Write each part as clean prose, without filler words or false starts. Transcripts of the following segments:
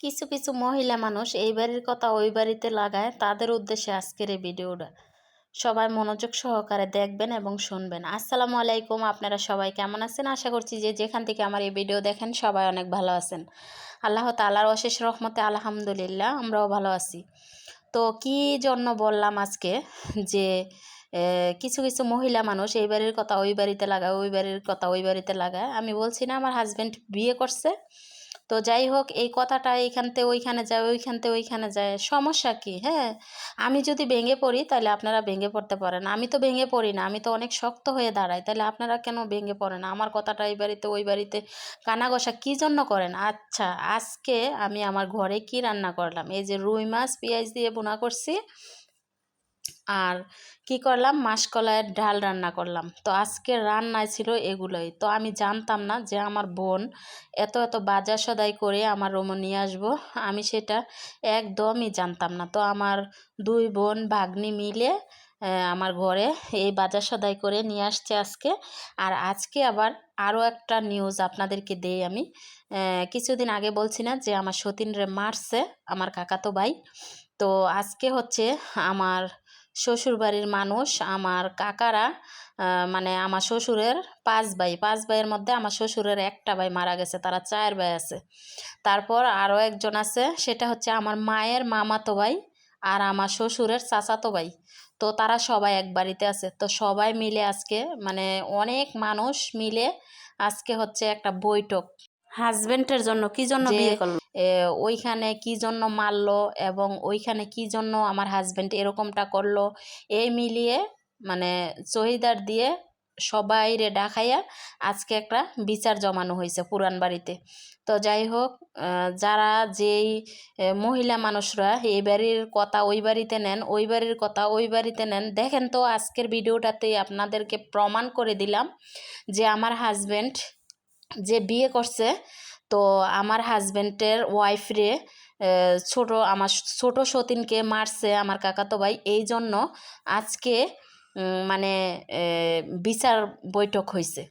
কিছু কিছু মহিলা মানুষ এই বাড়ির কথা ওই বাড়িতে লাগায়, তাদের উদ্দেশ্যে আজকের এই ভিডিওটা। সবাই মনোযোগ সহকারে দেখবেন এবং শুনবেন। আসসালামু আলাইকুম, আপনারা সবাই কেমন আছেন? আশা করছি যে যেখান থেকে আমার এই ভিডিও দেখেন সবাই অনেক ভালো আছেন। আল্লাহ তাআলার অশেষ রহমতে আলহামদুলিল্লাহ আমরাও ভালো আছি। তো কি জন্য বললাম আজকে যে কিছু কিছু মহিলা মানুষ এই বাড়ির কথা ওই বাড়িতে লাগায়, ওই বাড়ির কথা ওই বাড়িতে লাগায়। আমি বলছি না আমার হাজব্যান্ড বিয়ে করছে, তো যাই হোক এই কথাটা এইখানতে ওইখানে যায়, ওইখানতে ওইখানে যায়, সমস্যা কি? হ্যাঁ, আমি যদি ভেঙে পড়ি তাহলে আপনারা ভেঙে পড়তে পারেন, আমি তো ভেঙে পড়ি না, আমি তো অনেক শক্ত হয়ে দাঁড়াই, তাহলে আপনারা কেন ভেঙে পড়েন? আমার কথাটা এই বাড়িতে ওই বাড়িতে কানাঘষা কী জন্য করেন? আচ্ছা, আজকে আমি আমার ঘরে কি রান্না করলাম, এই যে রুই মাছ পেঁয়াজ দিয়ে বোনা করছি, আর কি করলাম, মাসকলাইয়ের ডাল রান্না করলাম। তো আজকে রান্নায় ছিল এগুলোই। তো আমি জানতাম না যে আমার বোন এত এত বাজার সদাই করে আমার রুমে নিয়ে আসবো, আমি সেটা একদমই জানতাম না। তো আমার দুই বোন ভাগ্নি মিলে আমার ঘরে এই বাজার সদাই করে নিয়ে আসছে আজকে। আর আজকে আবার আরও একটা নিউজ আপনাদেরকে দেই আমি। কিছুদিন আগে বলছি না যে আমার সতীনরে মারছে আমার কাকাতো ভাই, তো আজকে হচ্ছে আমার শ্বশুরবাড়ির মানুষ, আমার কাকারা, মানে আমার শ্বশুরের পাঁচ ভাইয়ের মধ্যে আমার শ্বশুরের একটা ভাই মারা গেছে, তারা 4 ভাই আছে। তারপর আরও একজন আছে, সেটা হচ্ছে আমার মায়ের মামাতো ভাই আর আমার শ্বশুরের চাচাতো ভাই। তো তারা সবাই এক বাড়িতে আছে। তো সবাই মিলে আজকে, মানে অনেক মানুষ মিলে আজকে হচ্ছে একটা বৈঠক। হাজবেন্ডের জন্য কি জন্য বিয়ে করলো, ওইখানে কি জন্য মারলো এবং ওইখানে কি জন্য আমার হাজবেন্ড এরকমটা করলো, এই মিলিয়ে মানে চহিদার দিয়ে সবাইরে ডাকাইয়া আজকে একটা বিচার জমানো হয়েছে পুরান বাড়িতে। তো যাই হোক, যারা যেই মহিলা মানুষরা এই বাড়ির কথা ওই বাড়িতে নেন, ওই বাড়ির কথা ওই বাড়িতে নেন, দেখেন তো আজকের ভিডিওটাতেই আপনাদেরকে প্রমাণ করে দিলাম যে আমার হাজবেন্ড যে বিয়ে করছে, তো আমার হাজবেন্ডের ওয়াইফরে আমার ছোট সতীনকে মারছে আমার কাকাতো ভাই, এই জন্য আজকে মানে বিচার বৈঠক হয়েছে।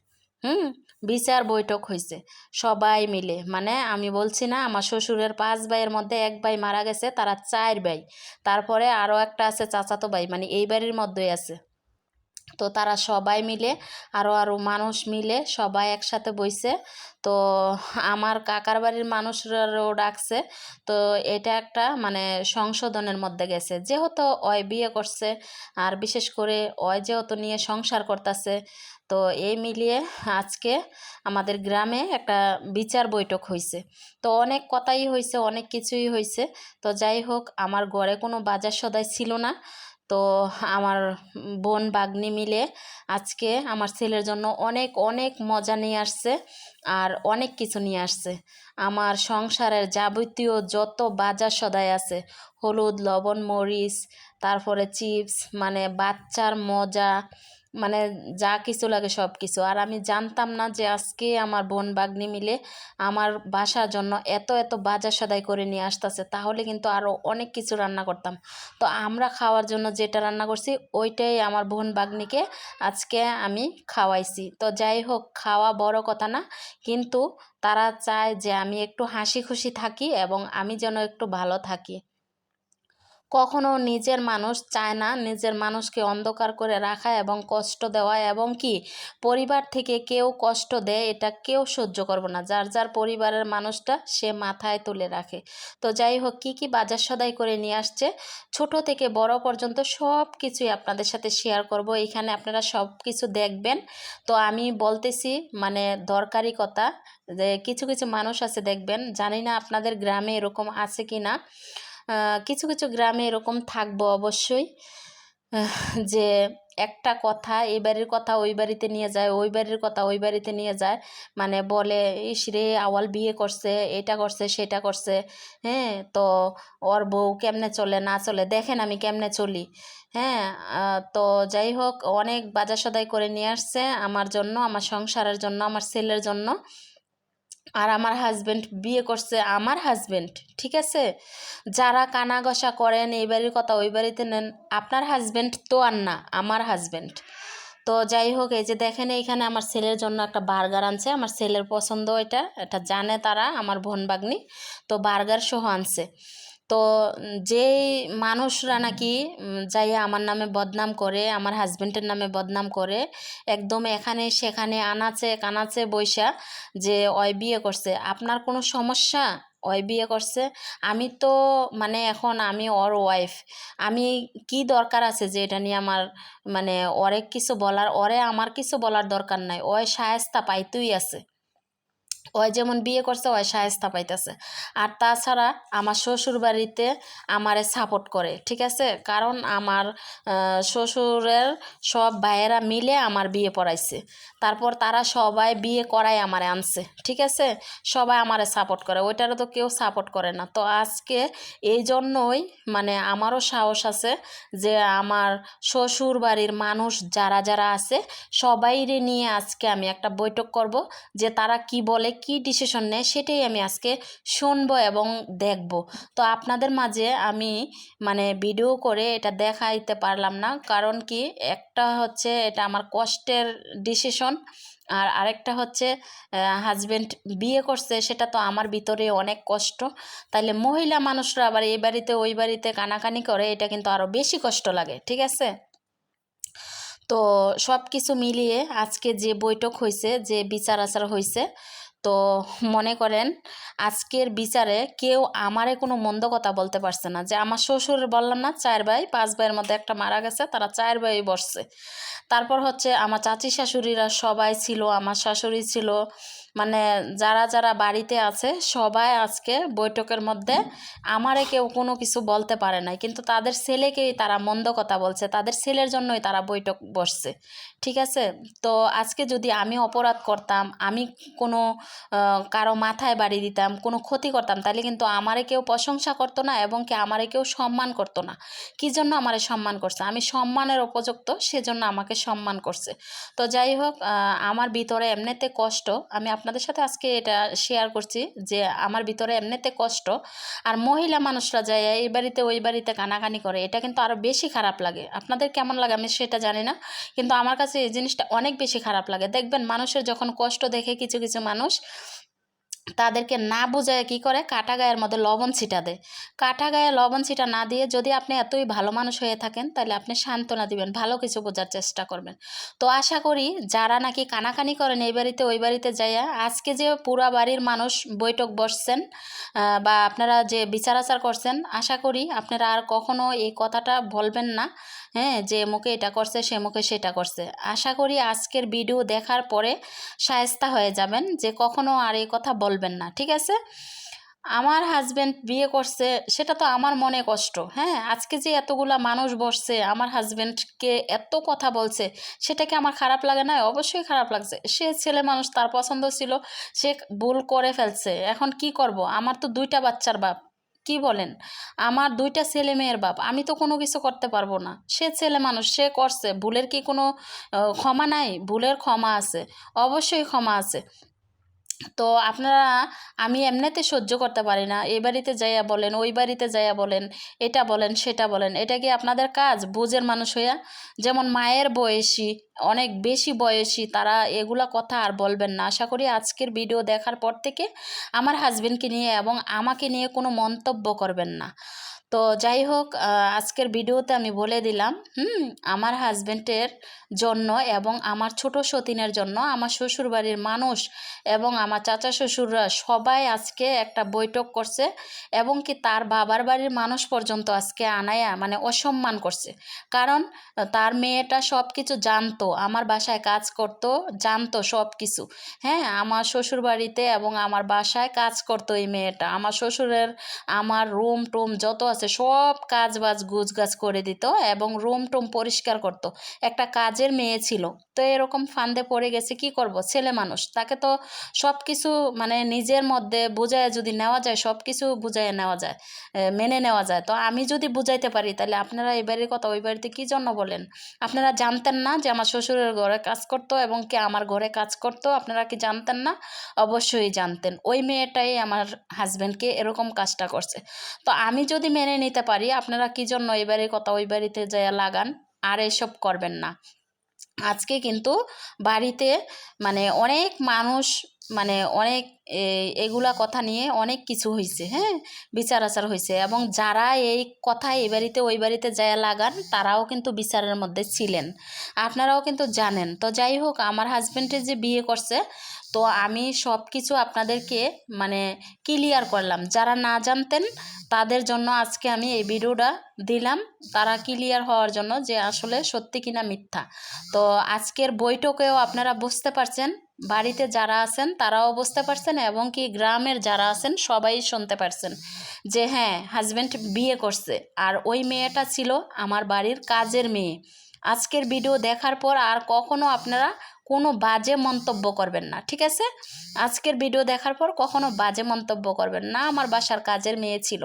বিচার বৈঠক হয়েছে সবাই মিলে। মানে আমি বলছি না আমার শ্বশুরের 5 ভাইয়ের মধ্যে এক ভাই মারা গেছে, তারা 4 ভাই, তারপরে আরও একটা আছে চাচাতো ভাই, মানে এই বাড়ির মধ্যেই আছে। তো তারা সবাই মিলে আরও মানুষ মিলে সবাই একসাথে বইছে। তো আমার কাকার বাড়ির মানুষরাও ডাকছে। তো এটা একটা মানে সংশোধনের মধ্যে গেছে, যেহেতু ওই বিয়ে করছে আর বিশেষ করে ওই যেহেতু নিয়ে সংসার করতেছে। তো এই মিলিয়ে আজকে আমাদের গ্রামে একটা বিচার বৈঠক হয়েছে। তো অনেক কথাই হয়েছে, অনেক কিছুই হয়েছে। তো যাই হোক, আমার ঘরে কোনো বাজার সদাই ছিল না। তো আমার বোন ভাগ্নি মিলে আজকে আমার ছেলের জন্য অনেক অনেক মজা নিয়ে আসছে আর অনেক কিছু নিয়ে আসছে। আমার সংসারের যাবতীয় যত বাজার সদাই আছে, হলুদ লবণ মরিচ, তারপরে চিপস, মানে বাচ্চার মজা, মানে যা কিছু লাগে সব কিছু। আর আমি জানতাম না যে আজকে আমার বোন ভাগ্নি মিলে আমার বাসার জন্য এত এত বাজার সদাই করে নিয়ে আসতেছে, তাহলে কিন্তু আরও অনেক কিছু রান্না করতাম। তো আমরা খাওয়ার জন্য যেটা রান্না করছি ওইটাই আমার বোন ভাগ্নিকে আজকে আমি খাওয়াইছি। তো যাই হোক, খাওয়া বড় কথা না, কিন্তু তারা চায় যে আমি একটু হাসি খুশি থাকি এবং আমি যেন একটু ভালো থাকি। কখনো নিজের মানুষ চায় না নিজের মানুষকে অন্ধকার করে রাখা এবং কষ্ট দেওয়া, এবং কি পরিবার থেকে কেউ কষ্ট দেয় এটা কেউ সহ্য করবো না। যার যার পরিবারের মানুষটা সে মাথায় তুলে রাখে। তো যাই হোক, কি বাজার সদাই করে নিয়ে আসছে ছোট থেকে বড় পর্যন্ত সব কিছুই আপনাদের সাথে শেয়ার করব, এখানে আপনারা সব কিছু দেখবেন। তো আমি বলতেছি মানে দরকারি কথা, যে কিছু কিছু মানুষ আছে দেখবেন, জানি না আপনাদের গ্রামে এরকম আছে কি না। কিছু কিছু গ্রামে এরকম থাকবো অবশ্যই, যে একটা কথা এই বাড়ির কথা ওই বাড়িতে নিয়ে যায়, ওই বাড়ির কথা ওই বাড়িতে নিয়ে যায়, মানে বলে ইস রে আওয়াল বিয়ে করছে, এটা করছে সেটা করছে। হ্যাঁ, তো ওর বউ কেমনে চলে না চলে দেখেন আমি কেমনে চলি। হ্যাঁ, তো যাই হোক, অনেক বাজার সদাই করে নিয়ে আসছে আমার জন্য, আমার সংসারের জন্য, আমার ছেলের জন্য। আর আমার হাজবেন্ড বিয়ে করছে, আমার হাজবেন্ড, ঠিক আছে? যারা কানা ঘষা করেন এই বাড়ির কথা ওই বাড়িতে নেন, আপনার হাজবেন্ড তো আর না, আমার হাজবেন্ড। তো যাই হোক, এই যে দেখেন এইখানে আমার ছেলের জন্য একটা বার্গার আনছে, আমার ছেলের পছন্দ, এটা এটা জানে তারা, আমার বোন ভাগ্নি, তো বার্গার সহ আনছে। তো যেই মানুষরা নাকি যাইয়া আমার নামে বদনাম করে, আমার হাজবেন্ডের নামে বদনাম করে, একদম এখানে সেখানে আনাচে কানাচে বইসা যে ওই বিয়ে করছে, আপনার কোনো সমস্যা? ওই বিয়ে করছে, আমি তো মানে এখন আমি ওর ওয়াইফ, আমি কি দরকার আছে যে এটা নিয়ে আমার মানে ওরে কিছু বলার? ওরে আমার কিছু বলার দরকার নাই, ওই শায়েস্তা পাইতেই আছে, ওই যেমন বিয়ে করছে ওই শায়েস্তা পাইতেছে। আর তাছাড়া আমার শ্বশুর বাড়িতে আমারে সাপোর্ট করে, ঠিক আছে, কারণ আমার শ্বশুরের সব ভাইয়েরা মিলে আমার বিয়ে পড়াইছে, তারপর তারা সবাই বিয়ে করাই আমারে আনছে, ঠিক আছে, সবাই আমারে সাপোর্ট করে, ওইটারও তো কেউ সাপোর্ট করে না। তো আজকে এই জন্যই মানে আমারও সাহস আছে যে আমার শ্বশুর বাড়ির মানুষ যারা যারা আছে সবাইরে নিয়ে আজকে আমি একটা বৈঠক করব, যে তারা কি বলে, কি ডিসিশন নেয়, সেটাই আমি আজকে শুনবো এবং দেখব। তো আপনাদের মাঝে আমি মানে ভিডিও করে এটা দেখাইতে পারলাম না, কারণ কি, একটা হচ্ছে এটা আমার কষ্টের ডিসিশন, আর আরেকটা হচ্ছে হাজবেন্ড বিয়ে করছে, সেটা তো আমার ভিতরে অনেক কষ্ট। তাইলে মহিলা মানুষরা আবার এই বাড়িতে ওই বাড়িতে কানাকানি করে, এটা কিন্তু আরও বেশি কষ্ট লাগে, ঠিক আছে। তো সব কিছু মিলিয়ে আজকে যে বৈঠক হয়েছে, যে বিচার আচার হয়েছে, তো মনে করেন আজকের বিচারে কেউ আমারে কোনো মন্দ কথা বলতে পারছে না। যে আমার শ্বশুর বললাম না, 4 ভাই 5 ভাইয়ের মধ্যে একটা মারা গেছে, তারা 4 ভাই বসছে। তারপর হচ্ছে আমার চাচি শাশুড়িরা সবাই ছিল, আমার শাশুড়ি ছিল, মানে যারা যারা বাড়িতে আছে সবাই আজকে বৈঠকের মধ্যে আমারে কেউ কোনো কিছু বলতে পারে নাই, কিন্তু তাদের ছেলেকেই তারা মন্দ কথা বলছে, তাদের ছেলের জন্যই তারা বৈঠক বসছে, ঠিক আছে। তো আজকে যদি আমি অপরাধ করতাম, আমি কোনো কারো মাথায় বাড়ি দিতাম, কোনো ক্ষতি করতাম, তাহলে কিন্তু আমারে কেউ প্রশংসা করতো না এবং কি আমারে কেউ সম্মান করতো না। কী জন্য আমারে সম্মান করছে? আমি সম্মানের উপযুক্ত, সেজন্য আমাকে সম্মান করছে। তো যাই হোক, আমার ভিতরে এমনিতে কষ্ট, আমি আপনাদের সাথে আজকে এটা শেয়ার করছি যে আমার ভিতরে এমনিতে কষ্ট, আর মহিলা মানুষরা যায় এই বাড়িতে ওই বাড়িতে কানাকানি করে, এটা কিন্তু আরও বেশি খারাপ লাগে। আপনাদের কেমন লাগে আমি সেটা জানি না, কিন্তু আমার কাছে এই জিনিসটা অনেক বেশি খারাপ লাগে। দেখবেন মানুষের যখন কষ্ট দেখে কিছু কিছু মানুষ তাদেরকে না বুঝায় কি করে, কাটা গায়ের মধ্যে লবণ ছিটা দেয়। কাটা গায়ে লবণ ছিটা না দিয়ে যদি আপনি এতই ভালো মানুষ হয়ে থাকেন, তাহলে আপনি সান্ত্বনা দিবেন, ভালো কিছু বোঝার চেষ্টা করবেন। তো আশা করি যারা নাকি কানাকানি করেন এই বাড়িতে ওই বাড়িতে যাইয়া, আজকে যে পুরা বাড়ির মানুষ বৈঠক বসছেন বা আপনারা যে বিচার আচার করছেন, আশা করি আপনারা আর কখনো এই কথাটা বলবেন না, হ্যাঁ, যে মুখে এটা করছে সে মুখে সেটা করছে। আশা করি আজকের ভিডিও দেখার পরে শায়েস্তা হয়ে যাবেন, যে কখনো আর এই কথা বলবেন না, ঠিক আছে। আমার হাজবেন্ড বিয়ে করছে, সেটা তো আমার মনে কষ্ট, হ্যাঁ, আজকে যে এতগুলা মানুষ বসছে আমার হাজবেন্ডকে এত কথা বলছে, সেটা কি আমার খারাপ লাগে না? অবশ্যই খারাপ লাগছে। সে ছেলে মানুষ, তার পছন্দ ছিল, সে ভুল করে ফেলছে, এখন কি করব? আমার তো 2টা বাচ্চার বাপ, কি বলেন, আমার 2টা ছেলে মেয়ের বাপ, আমি তো কোনো কিছু করতে পারবো না। সে ছেলে মানুষ, সে করছে, ভুলের কি কোনো ক্ষমা নাই? ভুলের ক্ষমা আছে, অবশ্যই ক্ষমা আছে। তো আপনারা, আমি এমনিতে সহ্য করতে পারি না, এই বাড়িতে যাইয়া বলেন, ওই বাড়িতে যাইয়া বলেন, এটা বলেন সেটা বলেন, এটা কি আপনাদের কাজ বুঝের মানুষ হইয়া? যেমন মায়ের বয়সী, অনেক বেশি বয়সী, তারা এগুলা কথা আর বলবেন না। আশা করি আজকের ভিডিও দেখার পর থেকে আমার হাজবেন্ডকে নিয়ে এবং আমাকে নিয়ে কোনো মন্তব্য করবেন না। তো যাই হোক, আজকের ভিডিওতে আমি বলে দিলাম, আমার হাজবেন্ডের জন্য এবং আমার ছোট সতীনের জন্য আমার শ্বশুরবাড়ির মানুষ এবং আমার চাচা শ্বশুররা সবাই আজকে একটা বৈঠক করছে, এবং কি তার বাবার বাড়ির মানুষ পর্যন্ত আজকে আনায়া মানে অসম্মান করছে। কারণ তার মেয়েটা সব কিছু জানতো, আমার বাসায় কাজ করতো, জানতো সব কিছু, হ্যাঁ, আমার শ্বশুর বাড়িতে এবং আমার বাসায় কাজ করতো এই মেয়েটা। আমার শ্বশুরের আমার রুম টুম যত আছে সব কাজ বাজ গুছগাছ করে দিত এবং রুম টুম পরিষ্কার করতো। একটা কাজের মেয়ে ছিল। তো এরকম ফান্দে পড়ে গেছে, কি করব, ছেলে মানুষ, তাকে তো সব কিছু মানে নিজের মধ্যে বুঝায় যদি নেওয়া যায়, সব কিছু বুঝাইয়ে নেওয়া যায়, মেনে নেওয়া যায়। তো আমি যদি বুঝাইতে পারি, তাহলে আপনারা এই বাড়ির কথা ওই বাড়িতে কী জন্য বলেন? আপনারা জানতেন না যে আমার শ্বশুরের ঘরে কাজ করতো এবং কি আমার ঘরে কাজ করতো? আপনারা কি জানতেন না? অবশ্যই জানতেন। ওই মেয়েটাই আমার হাজব্যান্ডকে এরকম কাজটা করছে। তো আমি যদি মেনে নিতে পারি, আপনারা কী জন্য এই বাড়ির কথা ওই বাড়িতে যাইয়া লাগান? আর এসব করবেন না। আজকে কিন্তু বাড়িতে মানে অনেক মানুষ মানে অনেক এগুলা কথা নিয়ে অনেক কিছু হয়েছে, হ্যাঁ, বিচার আচার হয়েছে, এবং যারা এই কথা এই বাড়িতে ওই বাড়িতে যায় লাগান তারাও কিন্তু বিচারের মধ্যে ছিলেন, আপনারাও কিন্তু জানেন। তো যাই হোক, আমার হাজব্যান্ডে যে বিয়ে করছে, তো আমি সব কিছু আপনাদেরকে মানে ক্লিয়ার করলাম। যারা না জানতেন তাদের জন্য আজকে আমি এই ভিডিওটা দিলাম, তারা ক্লিয়ার হওয়ার জন্য যে আসলে সত্যি কিনা মিথ্যা। তো আজকের বৈঠকেও আপনারা বুঝতে পারছেন, বাড়িতে যারা আছেন তারাও বুঝতে পারছেন, এবং কি গ্রামের যারা আছেন সবাই শুনতে পারছেন যে হ্যাঁ, হাজব্যান্ড বিয়ে করছে, আর ওই মেয়েটা ছিল আমার বাড়ির কাজের মেয়ে। আজকের ভিডিও দেখার পর আর কখনো আপনারা কোনো বাজে মন্তব্য করবেন না, ঠিক আছে? আজকের ভিডিও দেখার পর কখনো বাজে মন্তব্য করবেন না। আমার বাসার কাজের মেয়ে ছিল।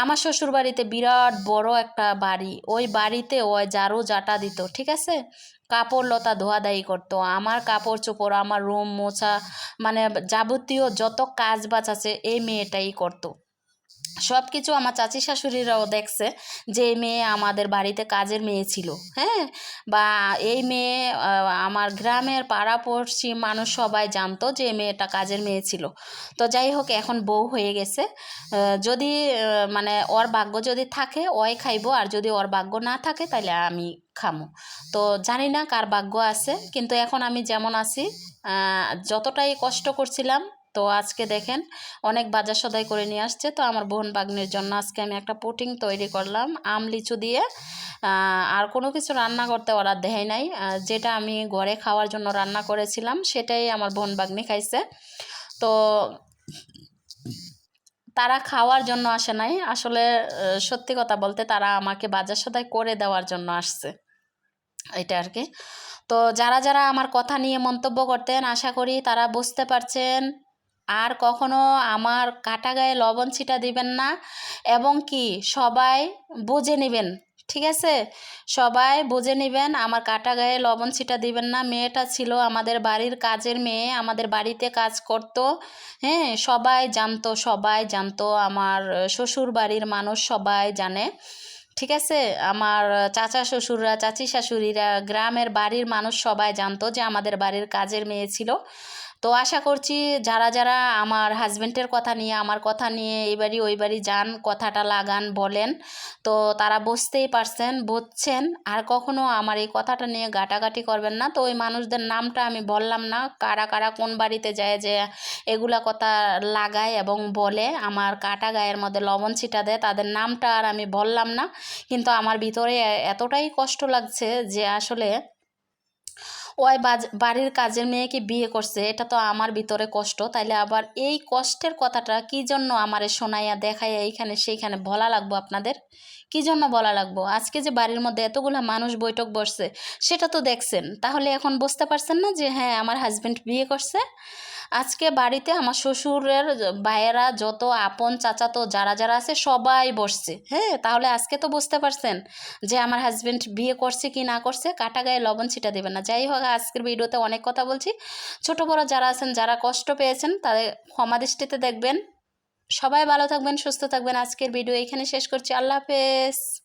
আমার শ্বশুর বাড়িতে বিরাট বড় একটা বাড়ি, ওই বাড়িতে ওই ঝাড়ু ঝাঁটা দিত, ঠিক আছে, কাপড় লতা ধোয়াধাই করতো, আমার কাপড় চোপড়, আমার রুম মোছা, মানে যাবতীয় যত কাজ বাজ আছে এই মেয়েটাই করতো। সব কিছু আমার চাচি শাশুড়িরাও দেখছে যে এই মেয়ে আমাদের বাড়িতে কাজের মেয়ে ছিল, হ্যাঁ, বা এই মেয়ে আমার গ্রামের পাড়াপড়শি মানুষ সবাই জানতো যে এই মেয়েটা কাজের মেয়ে ছিল। তো যাই হোক, এখন বউ হয়ে গেছে, যদি মানে ওর ভাগ্য যদি থাকে ওই খাইবো, আর যদি ওর ভাগ্য না থাকে তাহলে আমি খামো। তো জানি না কার ভাগ্য আছে, কিন্তু এখন আমি যেমন আছি, যতটাই কষ্ট করছিলাম, তো আজকে দেখেন অনেক বাজার সদাই করে নিয়ে আসছে। তো আমার বোন বাগ্নের জন্য আজকে আমি একটা পুটিং তৈরি করলাম আম লিচু দিয়ে। আর কোনো কিছু রান্না করতে ওরা দেয় নাই, যেটা আমি ঘরে খাওয়ার জন্য রান্না করেছিলাম সেটাই আমার বোন বাগ্নি খাইছে। তো তারা খাওয়ার জন্য আসে নাই আসলে, সত্যি কথা বলতে তারা আমাকে বাজার সদাই করে দেওয়ার জন্য আসছে, এটা আর কি। তো যারা যারা আমার কথা নিয়ে মন্তব্য করতেন, আশা করি তারা বুঝতে পারছেন। আর কখনো আমার কাটা গায়ে লবণ ছিটা দিবেন না, এবং কি সবাই বুঝে নেবেন, ঠিক আছে? সবাই বুঝে নেবেন, আমার কাটা গায়ে লবণ ছিটা দিবেন না। মেয়েটা ছিল আমাদের বাড়ির কাজের মেয়ে, আমাদের বাড়িতে কাজ করত, হ্যাঁ, সবাই জানতো, সবাই জানতো, আমার শ্বশুর বাড়ির মানুষ সবাই জানে, ঠিক আছে? আমার চাচা শ্বশুররা, চাচি শাশুড়িরা, গ্রামের বাড়ির মানুষ সবাই জানতো যে আমাদের বাড়ির কাজের মেয়ে ছিল। তো আশা করছি যারা যারা আমার হাজব্যান্ডের কথা নিয়ে, আমার কথা নিয়ে এই বাড়ি ওই বাড়ি যান, কথাটা লাগান, বলেন, তো তারা বুঝতেই পারছেন, বুঝছেন। আর কখনো আমার এই কথাটা নিয়ে গাটাগাটি করবেন না। তো ওই মানুষদের নামটা আমি বললাম না, কারা কারা কোন বাড়িতে যায় যে এগুলা কথা লাগায় এবং বলে আমার কাটা গায়ের মধ্যে লবণ ছিটা দেয়, তাদের নামটা আর আমি বললাম না। কিন্তু আমার ভিতরে এতটাই কষ্ট লাগছে যে আসলে ওই বাড়ির কাজের মেয়েকে বিয়ে করছে, এটা তো আমার ভিতরে কষ্ট, তাইলে আবার এই কষ্টের কথাটা কি জন্য আমারে শোনাইয়া দেখাইয়া এইখানে সেইখানে বলা লাগবো আপনাদের? কি জন্য বলা লাগবো? আজকে যে বাড়ির মধ্যে এতগুলা মানুষ বৈঠক বসছে সেটা তো দেখছেন, তাহলে এখন বুঝতে পারছেন না যে হ্যাঁ, আমার হাজব্যান্ড বিয়ে করছে? আজকে বাড়িতে আমার শ্বশুরের ভাইয়েরা যত আপন চাচাতো যারা যারা আছে সবাই বসছে, হ্যাঁ, তাহলে আজকে তো বুঝতে পারছেন যে আমার হাজব্যান্ড বিয়ে করছে কি না করছে। কাটা গায়ে লবণ ছিটা দেবেন না। যাই হোক, আজকের ভিডিওতে অনেক কথা বলছি, ছোট বড় যারা আছেন, যারা কষ্ট পেয়েছেন তাদের ক্ষমা দৃষ্টিতে দেখবেন। সবাই ভালো থাকবেন, সুস্থ থাকবেন। আজকের ভিডিও এখানে শেষ করছি। আল্লাহ হাফেজ।